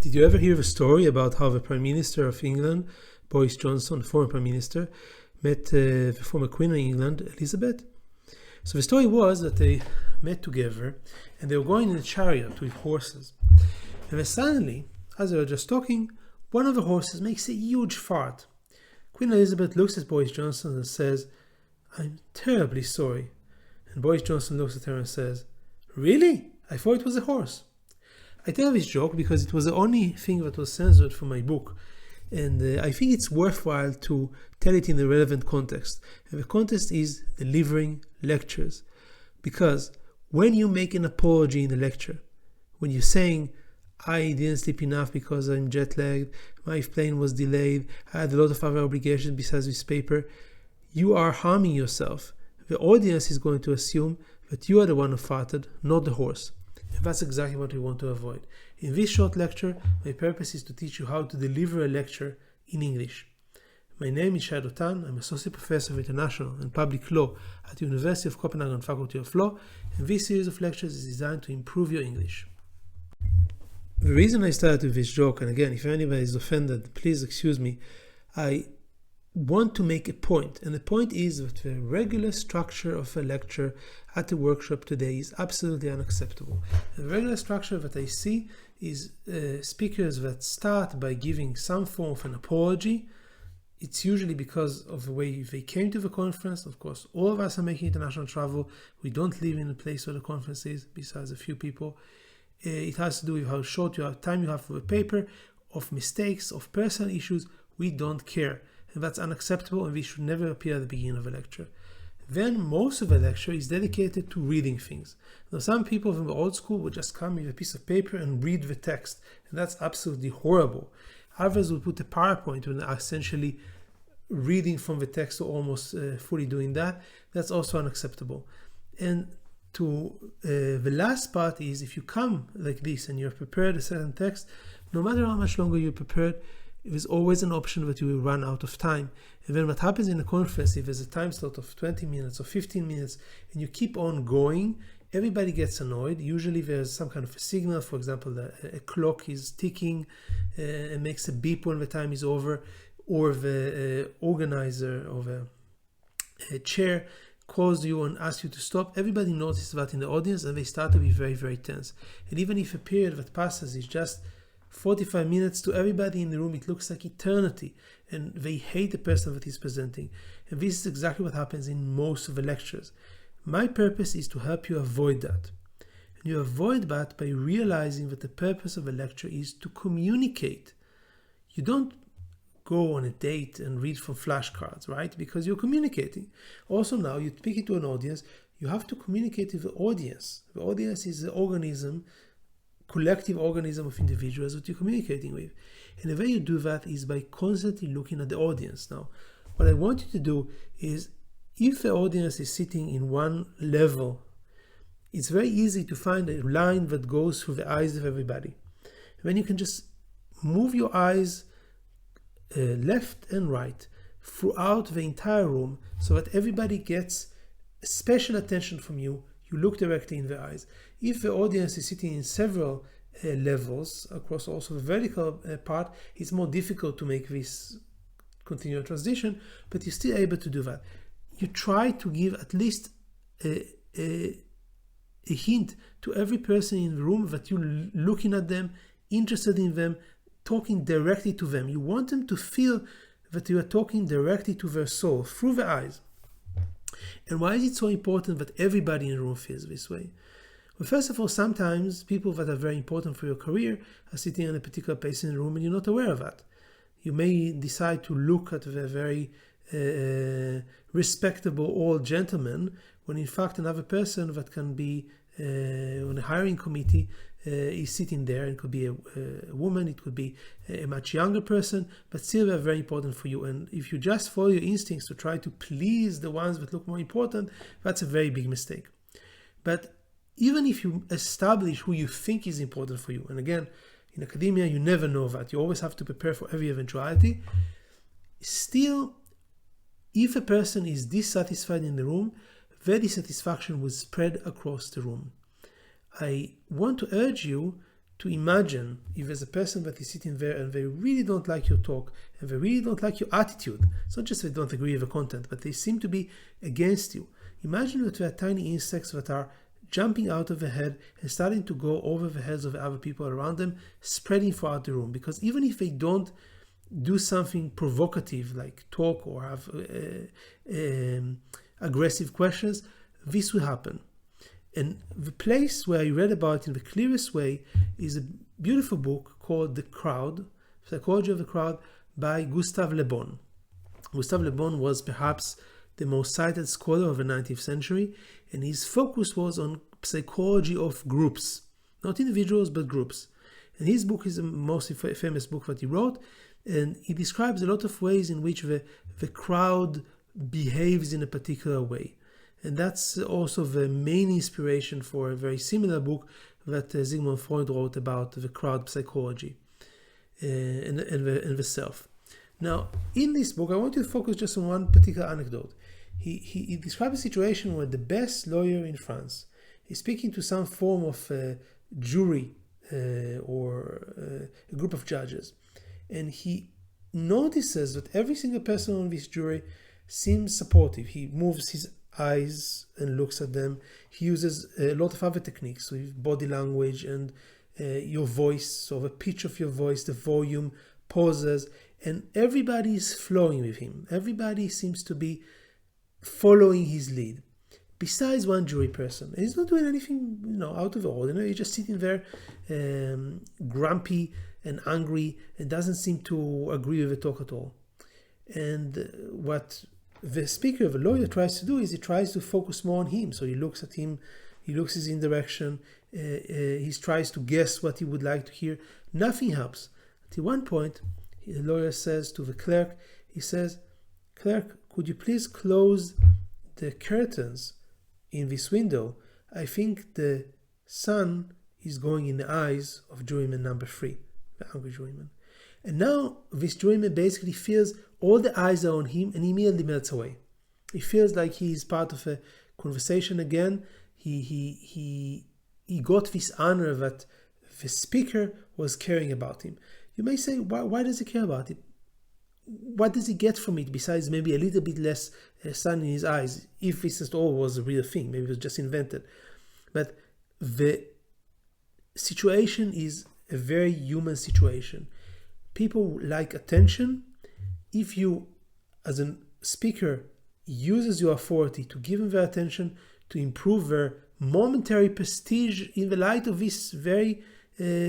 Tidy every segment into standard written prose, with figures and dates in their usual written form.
Did you ever hear the story about how the Prime Minister of England, Boris Johnson, the former Prime Minister, met the former Queen of England, Elizabeth? So the story was that they met together and they were going in a chariot with horses. And then suddenly, as they were just talking, one of the horses makes a huge fart. Queen Elizabeth looks at Boris Johnson and says, "I'm terribly sorry." And Boris Johnson looks at her and says, "Really? I thought it was a horse." I tell this joke because it was the only thing that was censored from my book, and I think it's worthwhile to tell it in the relevant context. And the context is delivering lectures. Because when you make an apology in a lecture, when you're saying, "I didn't sleep enough because I'm jet lagged, my plane was delayed, I had a lot of other obligations besides this paper," you are harming yourself. The audience is going to assume that you are the one who farted, not the horse. And that's exactly what we want to avoid. In this short lecture, my purpose is to teach you how to deliver a lecture in English. My name is Shai Dotan. I'm Associate Professor of International and Public Law at the University of Copenhagen Faculty of Law, and this series of lectures is designed to improve your English. The reason I started with this joke, and again, if anybody is offended, please excuse me, I want to make a point, and the point is that the regular structure of a lecture at a workshop today is absolutely unacceptable. The regular structure that I see is speakers that start by giving some form of an apology. It's usually because of the way they came to the conference. Of course, all of us are making international travel. We don't live in a place where the conference is, besides a few people. It has to do with how short time you have for the paper, of mistakes, of personal issues. We don't care. And that's unacceptable, and we should never appear at the beginning of a lecture. Then most of the lecture is dedicated to reading things. Now, some people from the old school would just come with a piece of paper and read the text, and that's absolutely horrible. Others would put a PowerPoint when they're essentially reading from the text or almost fully doing that. That's also unacceptable. And the last part is, if you come like this and you're prepared a certain text, no matter how much longer you're prepared, there's always an option that you will run out of time. And then what happens in a conference, if there's a time slot of 20 minutes or 15 minutes and you keep on going, everybody gets annoyed. Usually there's some kind of a signal. For example, a clock is ticking and makes a beep when the time is over, or the organizer of a chair calls you and asks you to stop. Everybody notices that in the audience, and they start to be very, very tense. And even if a period that passes is just 45 minutes, to everybody in the room it looks like eternity, and they hate the person that is presenting. And this is exactly what happens in most of the lectures. My purpose is to help you avoid that. And you avoid that by realizing that the purpose of a lecture is to communicate. You don't go on a date and read from flashcards, right? Because you're communicating. Also, now you speak to an audience, you have to communicate with the audience. The audience is the organism, collective organism of individuals that you're communicating with. And the way you do that is by constantly looking at the audience. Now, what I want you to do is, if the audience is sitting in one level, it's very easy to find a line that goes through the eyes of everybody. And then you can just move your eyes left and right throughout the entire room so that everybody gets special attention from you. You look directly in the eyes. If the audience is sitting in several levels across also the vertical part, it's more difficult to make this continual transition, but you're still able to do that. You try to give at least a hint to every person in the room that you're looking at them, interested in them, talking directly to them. You want them to feel that you are talking directly to their soul through the eyes. And why is it so important that everybody in the room feels this way? Well, first of all, sometimes people that are very important for your career are sitting in a particular place in the room and you're not aware of that. You may decide to look at the very respectable old gentleman when in fact another person that can be on a hiring committee is sitting there. It could be a woman, it could be a much younger person, but still they're very important for you. And if you just follow your instincts to try to please the ones that look more important, that's a very big mistake. But even if you establish who you think is important for you, and again, in academia, you never know that. You always have to prepare for every eventuality. Still, if a person is dissatisfied in the room, their dissatisfaction will spread across the room. I want to urge you to imagine if there's a person that is sitting there and they really don't like your talk and they really don't like your attitude. It's not just they don't agree with the content, but they seem to be against you. Imagine that there are tiny insects that are jumping out of the head and starting to go over the heads of the other people around them, spreading throughout the room. Because even if they don't do something provocative like talk or have aggressive questions, this will happen. And the place where I read about it in the clearest way is a beautiful book called The Crowd, Psychology of the Crowd, by Gustave Le Bon. Gustave Le Bon was perhaps the most cited scholar of the 19th century, and his focus was on psychology of groups, not individuals, but groups. And his book is the most famous book that he wrote, and he describes a lot of ways in which the crowd behaves in a particular way. And that's also the main inspiration for a very similar book that Sigmund Freud wrote about the crowd psychology and the self. Now, in this book, I want you to focus just on one particular anecdote. He describes a situation where the best lawyer in France is speaking to some form of jury or a group of judges. And he notices that every single person on this jury seems supportive. He moves his eyes and looks at them. He uses a lot of other techniques, so body language and your voice, so the pitch of your voice, the volume, pauses, and everybody is flowing with him. Everybody seems to be following his lead, besides one jury person. And he's not doing anything, out of the ordinary. He's just sitting there, grumpy and angry, and doesn't seem to agree with the talk at all. And what the speaker, the lawyer, tries to do is he tries to focus more on him. So he looks at him, he looks in direction, he tries to guess what he would like to hear. Nothing helps. At one point, the lawyer says to the clerk, he says, "Clerk, could you please close the curtains in this window? I think the sun is going in the eyes of juryman number 3, the angry juryman." And now this juryman basically feels all the eyes are on him and he immediately melts away. He feels like he's part of a conversation again. He got this honor that the speaker was caring about him. You may say, why does he care about it? What does he get from it besides maybe a little bit less sun in his eyes, if this at all was a real thing? Maybe it was just invented. But the situation is a very human situation. People like attention. If you, as a speaker, uses your authority to give them their attention, to improve their momentary prestige in the light of this very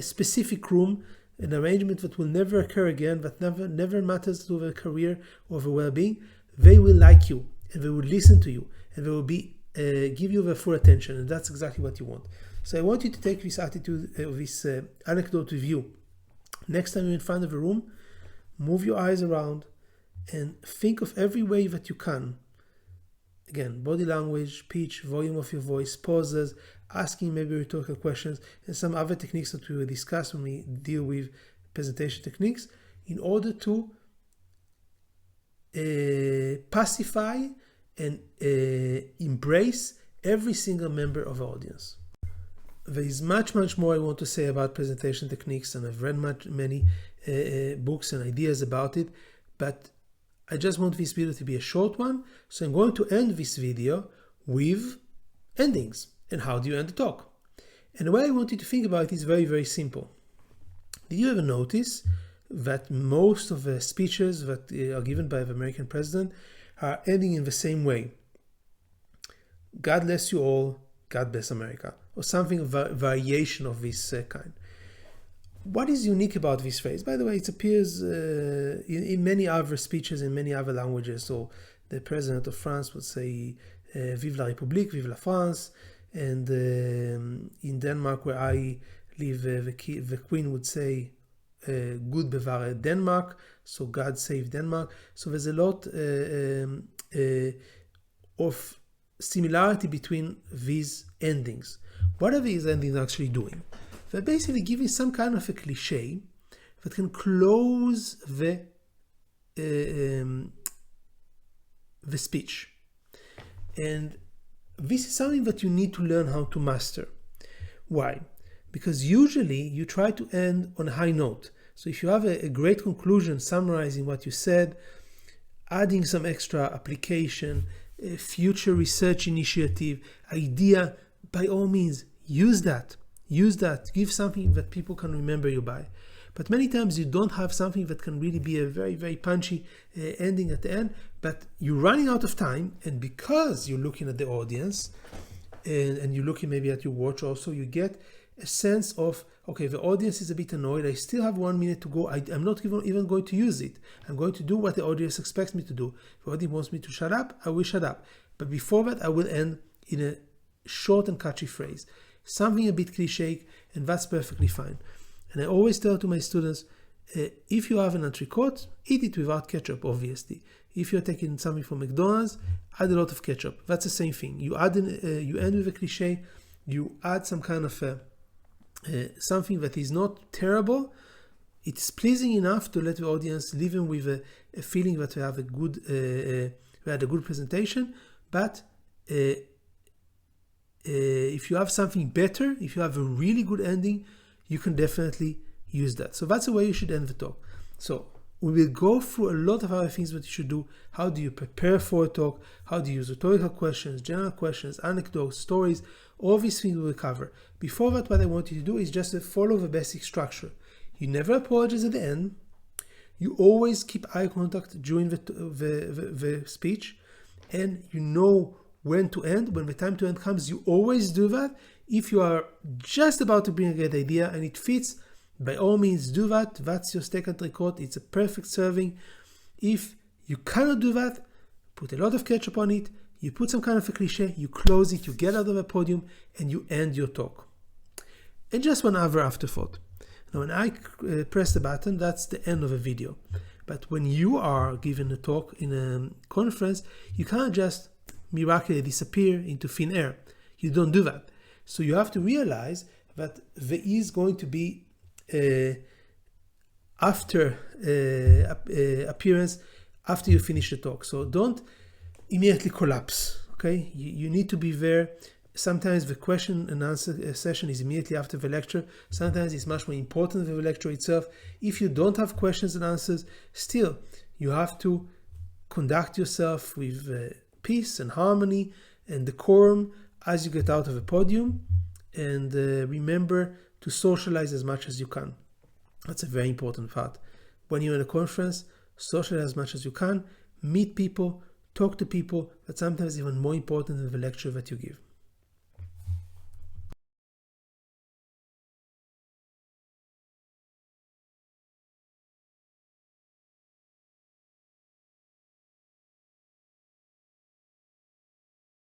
specific room, an arrangement that will never occur again, that never matters to their career or their well-being, they will like you and they will listen to you and they will be give you their full attention, and that's exactly what you want. So I want you to take this attitude, this anecdote with you. Next time you're in front of a room, move your eyes around and think of every way that you can. Again, body language, pitch, volume of your voice, pauses, asking maybe rhetorical questions, and some other techniques that we will discuss when we deal with presentation techniques, in order to pacify and embrace every single member of the audience. There is much more I want to say about presentation techniques, and I've read many books and ideas about it, but I just want this video to be a short one, so I'm going to end this video with endings. And how do you end the talk? And the way I want you to think about it is very, very simple. Did you ever notice that most of the speeches that are given by the American president are ending in the same way? God bless you all, God bless America, or something of a variation of this kind. What is unique about this phrase? By the way, it appears in many other speeches in many other languages. So the president of France would say, Vive la République, Vive la France. And in Denmark, where I live, the Queen would say, Gud bevare Denmark, so God save Denmark. So there's a lot of similarity between these endings. What are these endings actually doing? They're basically giving some kind of a cliche that can close the speech. And this is something that you need to learn how to master. Why? because usually you try to end on a high note. So if you have a great conclusion summarizing what you said, adding some extra application, future research initiative, idea, by all means, use that. Use that. Give something that people can remember you by. But many times you don't have something that can really be a very, very punchy ending at the end, but you're running out of time, and because you're looking at the audience and you're looking maybe at your watch also, you get a sense of, okay, the audience is a bit annoyed. I still have 1 minute to go. I'm not even going to use it. I'm going to do what the audience expects me to do. If the audience wants me to shut up, I will shut up. But before that, I will end in a short and catchy phrase, something a bit cliche, and that's perfectly fine. And I always tell to my students, if you have an entrecote, eat it without ketchup, obviously. If you're taking something from McDonald's, add a lot of ketchup. That's the same thing. You end with a cliche, you add some kind of something that is not terrible. It's pleasing enough to let the audience leave them with a feeling that we have we had a good presentation. But if you have something better, if you have a really good ending, you can definitely use that. So that's the way you should end the talk. So we will go through a lot of other things that you should do. How do you prepare for a talk? How do you use rhetorical questions, general questions, anecdotes, stories? All these things we will cover. Before that, what I want you to do is just to follow the basic structure. You never apologize at the end. You always keep eye contact during the speech, and you know when to end. When the time to end comes, you always do that. If you are just about to bring a great idea and it fits, by all means do that. That's your steak entrecote. It's a perfect serving. If you cannot do that, put a lot of ketchup on it, you put some kind of a cliche, you close it, you get out of the podium, and you end your talk. And just one other afterthought. Now, when I press the button, that's the end of a video. But when you are given a talk in a conference, you can't just miraculously disappear into thin air. You don't do that. So you have to realize that there is going to be after appearance after you finish the talk. So don't immediately collapse. Okay, you need to be there. Sometimes the question and answer session is immediately after the lecture. Sometimes it's much more important than the lecture itself. If you don't have questions and answers, still you have to conduct yourself with peace and harmony and decorum as you get out of the podium, and remember to socialize as much as you can. That's a very important part. When you're in a conference, socialize as much as you can, meet people, talk to people. That's sometimes even more important than the lecture that you give.